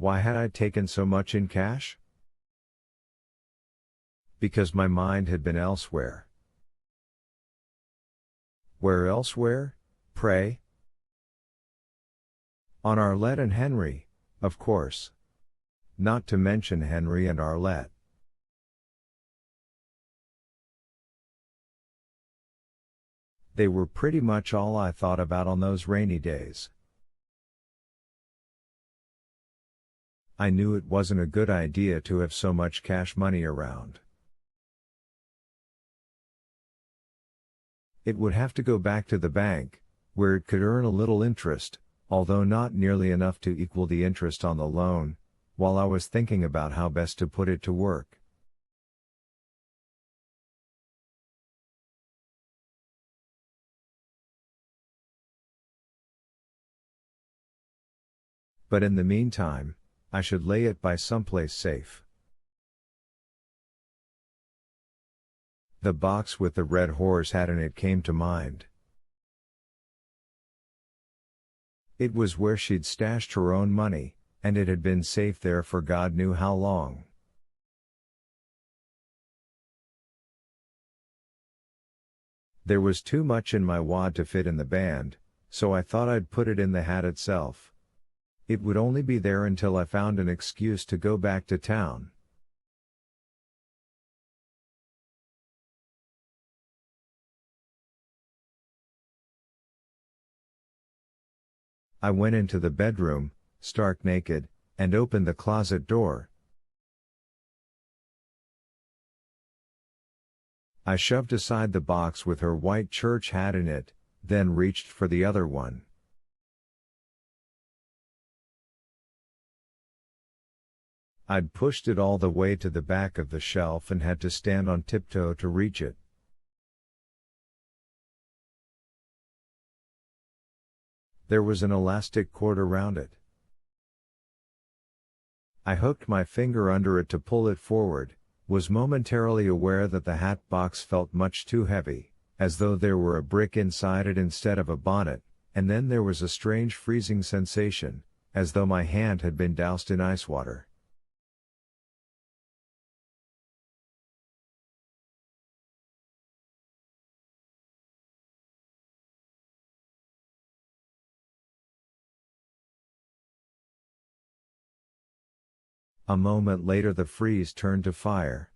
Why had I taken so much in cash? Because my mind had been elsewhere. Where elsewhere, pray? On Arlette and Henry, of course. Not to mention Henry and Arlette. They were pretty much all I thought about on those rainy days. I knew it wasn't a good idea to have so much cash money around. It would have to go back to the bank, where it could earn a little interest, although not nearly enough to equal the interest on the loan, while I was thinking about how best to put it to work. But in the meantime, I should lay it by someplace safe. The box with the red horse hat in it came to mind. It was where she'd stashed her own money, and it had been safe there for God knew how long. There was too much in my wad to fit in the band, so I thought I'd put it in the hat itself. It would only be there until I found an excuse to go back to town. I went into the bedroom, stark naked, and opened the closet door. I shoved aside the box with her white church hat in it, then reached for the other one. I'd pushed it all the way to the back of the shelf and had to stand on tiptoe to reach it. There was an elastic cord around it. I hooked my finger under it to pull it forward, was momentarily aware that the hat box felt much too heavy, as though there were a brick inside it instead of a bonnet, and then there was a strange freezing sensation, as though my hand had been doused in ice water. A moment later the freeze turned to fire.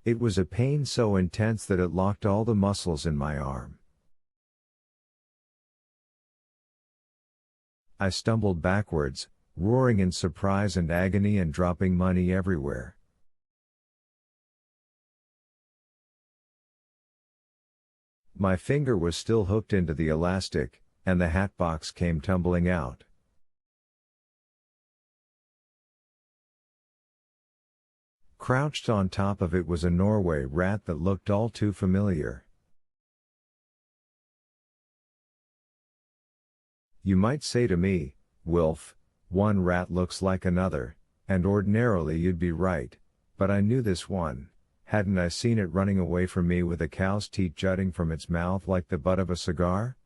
It was a pain so intense that it locked all the muscles in my arm. I stumbled backwards, roaring in surprise and agony and dropping money everywhere. My finger was still hooked into the elastic, and the hat box came tumbling out. Crouched on top of it was a Norway rat that looked all too familiar. You might say to me, Wilf, one rat looks like another, and ordinarily you'd be right, but I knew this one. Hadn't I seen it running away from me with a cow's teat jutting from its mouth like the butt of a cigar?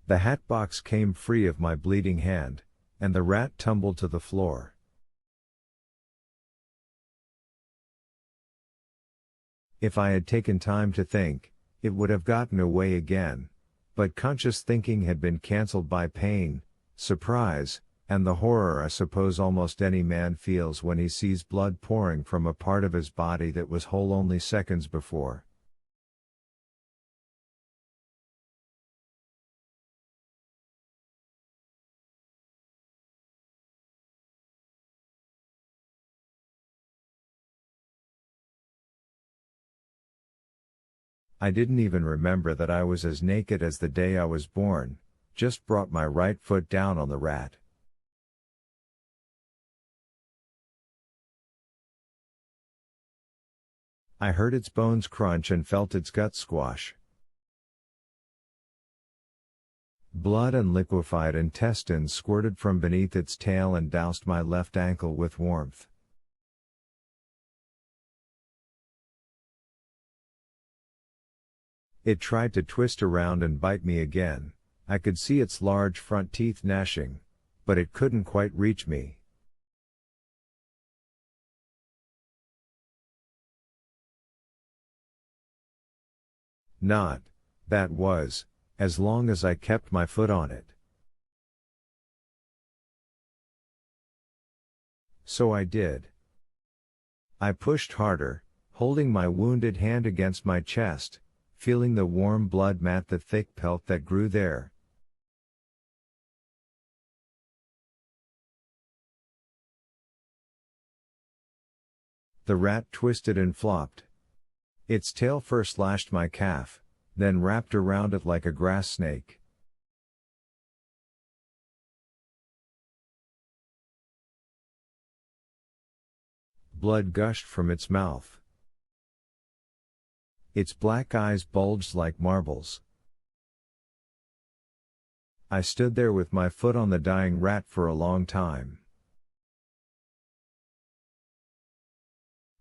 The hat box came free of my bleeding hand, and the rat tumbled to the floor. If I had taken time to think, it would have gotten away again, but conscious thinking had been cancelled by pain, surprise, and the horror I suppose almost any man feels when he sees blood pouring from a part of his body that was whole only seconds before. I didn't even remember that I was as naked as the day I was born, just brought my right foot down on the rat. I heard its bones crunch and felt its guts squash. Blood and liquefied intestines squirted from beneath its tail and doused my left ankle with warmth. It tried to twist around and bite me again. I could see its large front teeth gnashing, but it couldn't quite reach me. Not, that was, as long as I kept my foot on it. So I did. I pushed harder, holding my wounded hand against my chest, feeling the warm blood mat the thick pelt that grew there. The rat twisted and flopped. Its tail first lashed my calf, then wrapped around it like a grass snake. Blood gushed from its mouth. Its black eyes bulged like marbles. I stood there with my foot on the dying rat for a long time.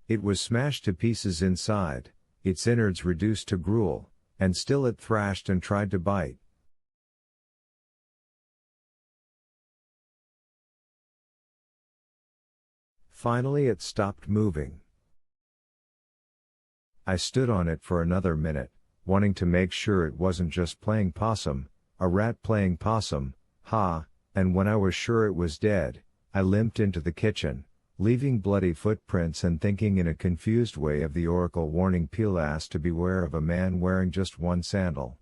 It was smashed to pieces inside, its innards reduced to gruel, and still it thrashed and tried to bite. Finally it stopped moving. I stood on it for another minute, wanting to make sure it wasn't just playing possum, a rat playing possum, and when I was sure it was dead, I limped into the kitchen, leaving bloody footprints and thinking in a confused way of the oracle warning Pelas to beware of a man wearing just one sandal.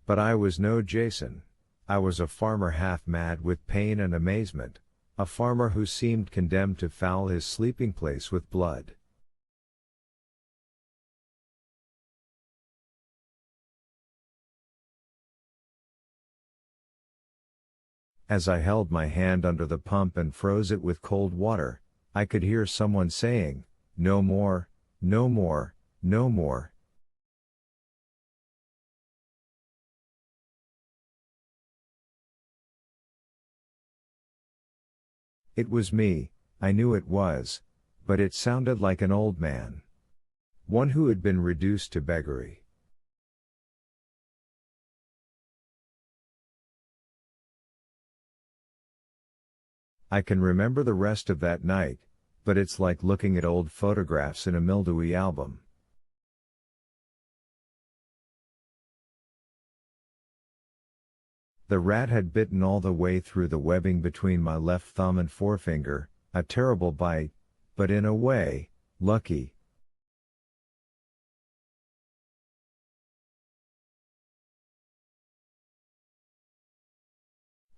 But I was no Jason. I was a farmer half mad with pain and amazement, a farmer who seemed condemned to foul his sleeping place with blood. As I held my hand under the pump and froze it with cold water, I could hear someone saying, "No more, no more, no more." It was me, I knew it was, but it sounded like an old man. One who had been reduced to beggary. I can remember the rest of that night, but it's like looking at old photographs in a mildewy album. The rat had bitten all the way through the webbing between my left thumb and forefinger, a terrible bite, but in a way, lucky.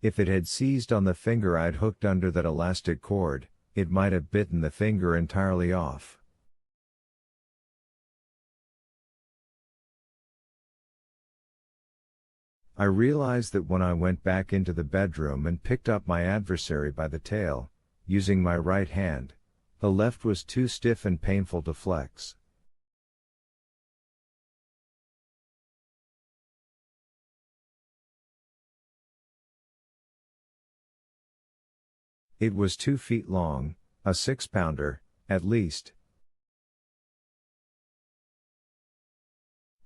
If it had seized on the finger I'd hooked under that elastic cord, it might have bitten the finger entirely off. I realized that when I went back into the bedroom and picked up my adversary by the tail, using my right hand, the left was too stiff and painful to flex. It was 2 feet long, a 6-pounder, at least.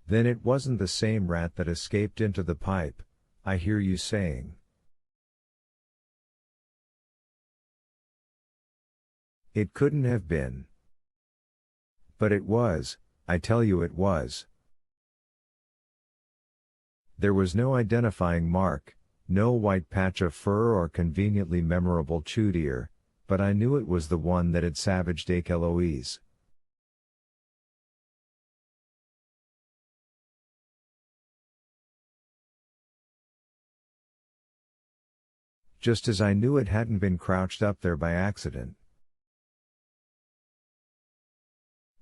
Then it wasn't the same rat that escaped into the pipe, I hear you saying. It couldn't have been. But it was, I tell you it was. There was no identifying mark, no white patch of fur or conveniently memorable chewed ear, but I knew it was the one that had savaged Eloise. Just as I knew it hadn't been crouched up there by accident.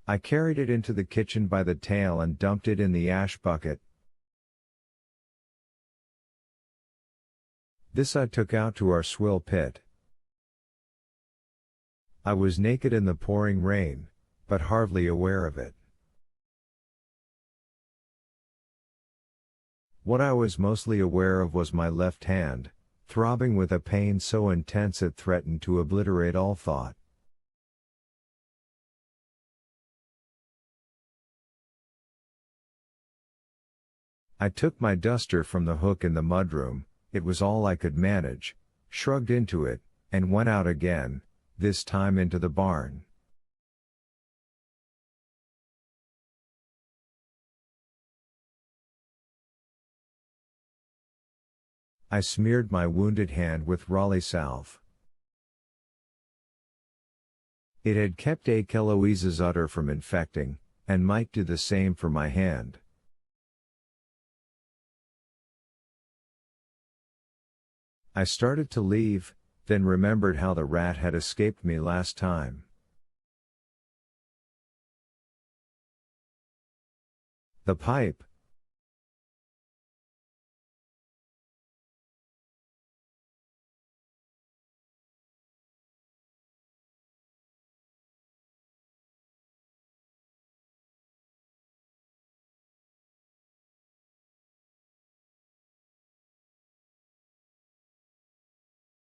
I carried it into the kitchen by the tail and dumped it in the ash bucket, This I took out to our swill pit. I was naked in the pouring rain, but hardly aware of it. What I was mostly aware of was my left hand, throbbing with a pain so intense it threatened to obliterate all thought. I took my duster from the hook in the mudroom, it was all I could manage, shrugged into it, and went out again, this time into the barn. I smeared my wounded hand with Raleigh salve. It had kept Eloise's udder from infecting, and might do the same for my hand. I started to leave, then remembered how the rat had escaped me last time. The pipe,